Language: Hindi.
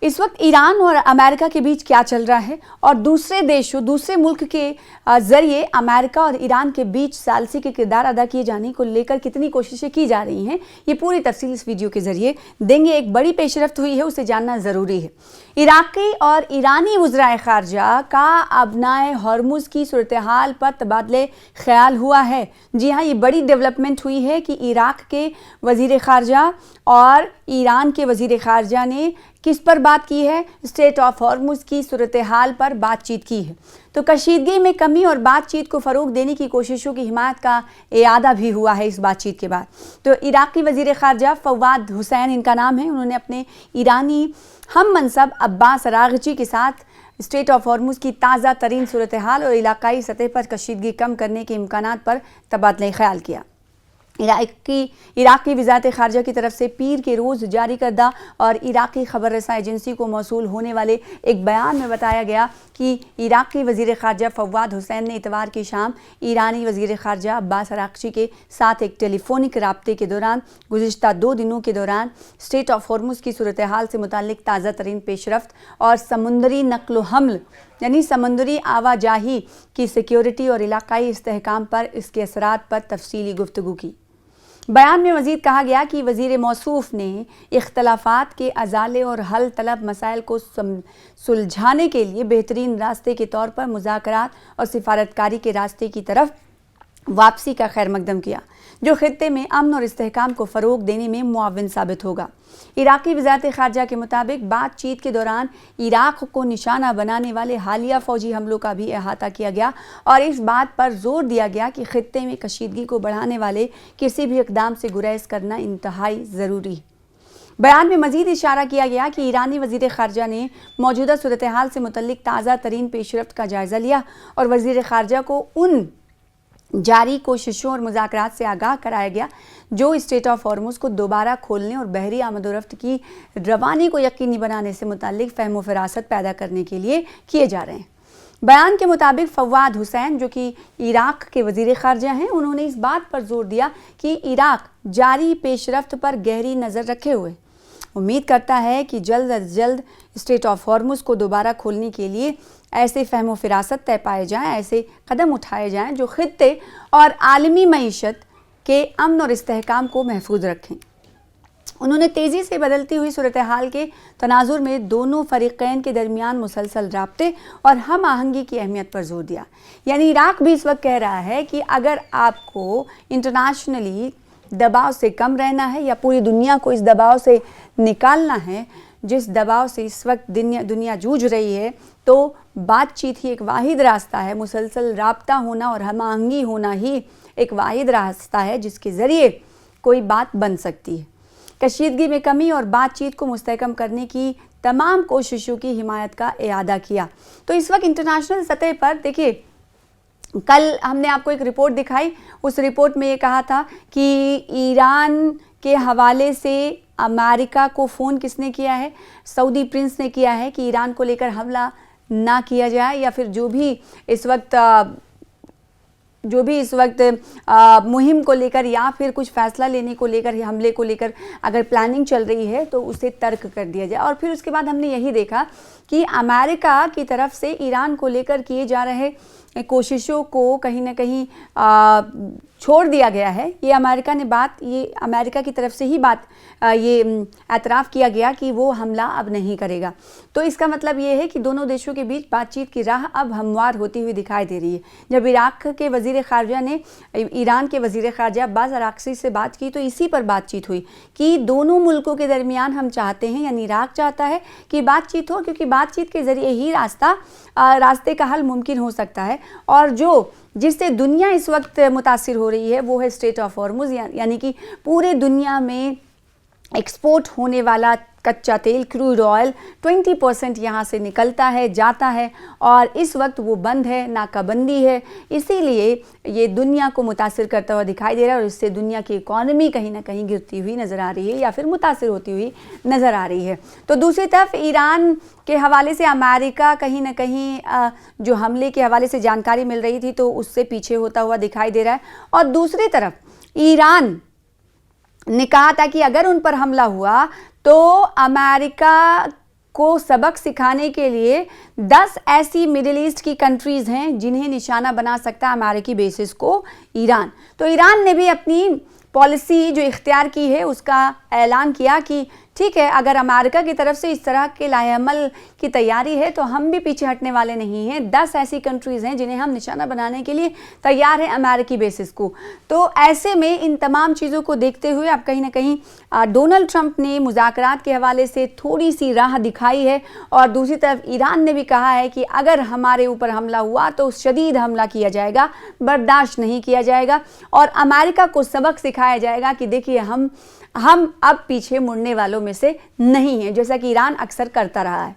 इस वक्त ईरान और अमेरिका के बीच क्या चल रहा है और दूसरे देशों, दूसरे मुल्क के ज़रिए अमेरिका और ईरान के बीच सालसी के किरदार अदा किए जाने को लेकर कितनी कोशिशें की जा रही हैं, ये पूरी तफसील इस वीडियो के ज़रिए देंगे। एक बड़ी पेशरफ्त हुई है, उसे जानना ज़रूरी है। इराकी और ईरानी वज़राए ख़ारजा का अबनाए हॉर्मुज़ की सूरत हाल पर तबादले ख्याल हुआ है। जी हाँ, ये बड़ी डेवलपमेंट हुई है कि इराक के वज़ीर ख़ारजा और ईरान के वज़ीर ख़ारजा ने किस पर बात की है? स्ट्रेट ऑफ हॉर्मुज़ की सूरत हाल पर बातचीत की है। तो कशीदगी में कमी और बातचीत को फ़रोग देने की कोशिशों की हिमायत का इयादा भी हुआ है इस बातचीत के बाद। तो इराक़ी वज़ीर ख़ारजा फवाद हुसैन इनका नाम है, उन्होंने अपने ईरानी हम मनसब अब्बास अराग़ची के साथ स्ट्रेट ऑफ हॉर्मुज़ की ताज़ा तरीन सूरत हाल और इलाकाई सतह पर कशीदगी कम करने के इम्कानात पर तबादला ख्याल किया। इराक़ी वज़ारत ख़ारजा की तरफ से पीर के रोज़ जारी करदा और इराक़ी ख़बर रसा एजेंसी को मौसूल होने वाले एक बयान में बताया गया कि इराक़ी वज़ीर ख़ारजा फवाद हुसैन ने इतवार की शाम ईरानी वज़ीर ख़ारजा अब्बास अराग़ची के साथ एक टेलीफोनिक राब्ते के दौरान गुज़िश्ता 2 दिनों के दौरान स्ट्रेट ऑफ हॉर्मुज़ की सूरत हाल से मुताल्लिक़ ताज़ा तरीन पेशरफ्त और समुंदरी नक़्ल हमल यानी समंदरी आवाजाही की सिक्योरिटी और इलाकाई इस्तेहकाम पर इसके असरात पर तफसीली गुफ्तगू की। बयान में मज़ीद कहा गया कि वज़ीर मौसूफ़ ने इख्तलाफात के अज़ाले और हल तलब मसाइल को सुलझाने के लिए बेहतरीन रास्ते के तौर पर मुज़ाकरात और सिफारतकारी के रास्ते की तरफ वापसी का खैर मकदम किया, जो खित्ते में अमन और इस्तेहकाम को फ़रोग देने में मुआविन साबित होगा। इराक़ी वज़ारत ख़ारजा के मुताबिक बातचीत के दौरान इराक़ को निशाना बनाने वाले हालिया फ़ौजी हमलों का भी अहाता किया गया और इस बात पर जोर दिया गया कि खित्ते में कशीदगी को बढ़ाने वाले किसी भी इक़दाम से गुरेज़ करना इंतहाई ज़रूरी है। बयान में मज़ीद इशारा किया गया कि ईरानी वज़ीर ख़ारजा ने मौजूदा सूरत हाल से मुतल्लिक़ ताज़ा तरीन पेशरफ्त का जायज़ा लिया और वज़ीर ख़ारजा को उन जारी कोशिशों और मुज़ाकरात से आगाह कराया गया जो स्ट्रेट ऑफ हॉर्मुज़ को दोबारा खोलने और बहरी आमदोरफ्त की रवानी को यकीनी बनाने से मुताल्लिक़ फ़हम फ़रासत पैदा करने के लिए किए जा रहे हैं। बयान के मुताबिक फवाद हुसैन, जो कि इराक़ के वज़ीर ख़ारजा हैं, उन्होंने इस बात पर जोर दिया कि इराक़ जारी पेशरफ्त पर गहरी नज़र रखे हुए उम्मीद करता है कि जल्द अज जल्द स्ट्रेट ऑफ हॉर्मुज़ को दोबारा खोलने के लिए ऐसे फ़हम फ़रासत तय पाए जाएँ, ऐसे कदम उठाए जाएँ जो खित्ते और आलमी मईशत के अमन और इस्तेहकाम को महफूज रखें। उन्होंने तेज़ी से बदलती हुई सूरत हाल के तनाजुर में दोनों फ़रीक़ैन के दरमियान मुसलसल राब्ते और हम आहंगी की अहमियत पर जोर दिया। यानी इराक़ भी इस वक्त कह रहा है कि अगर आपको इंटरनेशनली दबाव से कम रहना है या पूरी दुनिया को इस दबाव से निकालना है जिस दबाव से इस वक्त दुनिया जूझ रही है, तो बातचीत ही एक वाहिद रास्ता है। मुसलसल राब्ता होना और हम आहंगी होना ही एक वाहिद रास्ता है जिसके ज़रिए कोई बात बन सकती है। कशीदगी में कमी और बातचीत को मुस्तहकम करने की तमाम कोशिशों की हिमायत का इयादा किया। तो इस वक्त इंटरनेशनल सतह पर देखिए, कल हमने आपको एक रिपोर्ट दिखाई, उस रिपोर्ट में ये कहा था कि ईरान के हवाले से अमेरिका को फ़ोन किसने किया है? सऊदी प्रिंस ने किया है कि ईरान को लेकर हमला ना किया जाए या फिर जो भी इस वक्त मुहिम को लेकर या फिर कुछ फ़ैसला लेने को लेकर, हमले को लेकर अगर प्लानिंग चल रही है तो उसे तर्क कर दिया जाए। और फिर उसके बाद हमने यही देखा कि अमेरिका की तरफ से ईरान को लेकर किए जा रहे कोशिशों को कहीं ना कहीं छोड़ दिया गया है। ये अमेरिका की तरफ से ही ये एतराफ़ किया गया कि वो हमला अब नहीं करेगा। तो इसका मतलब ये है कि दोनों देशों के बीच बातचीत की राह अब हमवार होती हुई दिखाई दे रही है। जब इराक़ के वज़ीर ख़ारजा ने ईरान के वज़ीर ख़ारजा अब्बास अराग़ची से बात की तो इसी पर बातचीत हुई कि दोनों मुल्कों के दरमियान हम चाहते हैं, यानी इराक़ चाहता है कि बातचीत हो, क्योंकि बातचीत के ज़रिए ही रास्ते का हल मुमकिन हो सकता है। और जिससे दुनिया इस वक्त मुतासिर हो रही है वो है स्ट्रेट ऑफ हॉर्मुज़, यानी कि पूरे दुनिया में एक्सपोर्ट होने वाला कच्चा तेल, क्रूड ऑयल 20% यहाँ से निकलता है, जाता है और इस वक्त वो बंद है, नाकाबंदी है। इसीलिए ये दुनिया को मुतासिर करता हुआ दिखाई दे रहा है और इससे दुनिया की इकॉनमी कहीं ना कहीं गिरती हुई नज़र आ रही है या फिर मुतासिर होती हुई नज़र आ रही है। तो दूसरी तरफ ईरान के हवाले से अमेरिका कहीं ना कहीं जो हमले के हवाले से जानकारी मिल रही थी तो उससे पीछे होता हुआ दिखाई दे रहा है। और दूसरी तरफ ईरान ने कहा था कि अगर उन पर हमला हुआ तो अमेरिका को सबक सिखाने के लिए 10 ऐसी मिडिल ईस्ट की कंट्रीज़ हैं जिन्हें निशाना बना सकता है अमेरिकी बेसिस को ईरान। तो ईरान ने भी अपनी पॉलिसी जो इख्तियार की है उसका ऐलान किया कि ठीक है, अगर अमेरिका की तरफ से इस तरह के लाएअमल की तैयारी है तो हम भी पीछे हटने वाले नहीं हैं। 10 ऐसी कंट्रीज़ हैं जिन्हें हम निशाना बनाने के लिए तैयार हैं अमेरिकी बेसिस को। तो ऐसे में इन तमाम चीज़ों को देखते हुए अब कहीं ना कहीं डोनाल्ड ट्रंप ने मुज़ाकरात के हवाले से थोड़ी सी राह दिखाई है और दूसरी तरफ ईरान ने भी कहा है कि अगर हमारे ऊपर हमला हुआ तो शदीद हमला किया जाएगा, बर्दाश्त नहीं किया जाएगा और अमेरिका को सबक सिखाया जाएगा कि देखिए हम अब पीछे मुड़ने वालों में से नहीं हैं, जैसा कि ईरान अक्सर करता रहा है।